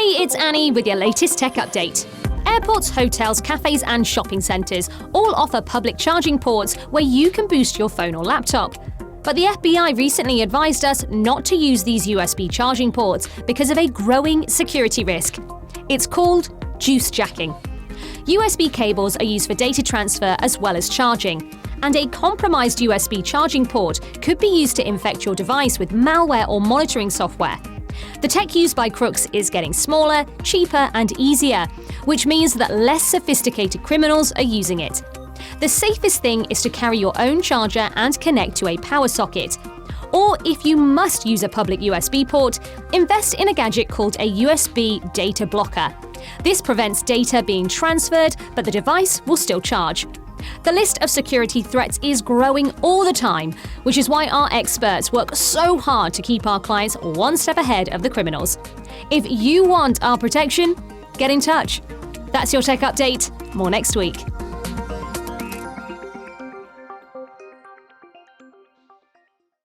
Hey, it's Annie with your latest tech update. Airports, hotels, cafes and shopping centres all offer public charging ports where you can boost your phone or laptop. But the FBI recently advised us not to use these USB charging ports because of a growing security risk. It's called juice jacking. USB cables are used for data transfer as well as charging, and a compromised USB charging port could be used to infect your device with malware or monitoring software. The tech used by Crooks is getting smaller, cheaper and easier, which means that less sophisticated criminals are using it. The safest thing is to carry your own charger and connect to a power socket. Or if you must use a public USB port, invest in a gadget called a USB data blocker. This prevents data being transferred, but the device will still charge. The list of security threats is growing all the time, which is why our experts work so hard to keep our clients one step ahead of the criminals. If you want our protection, get in touch. That's your tech update. More next week.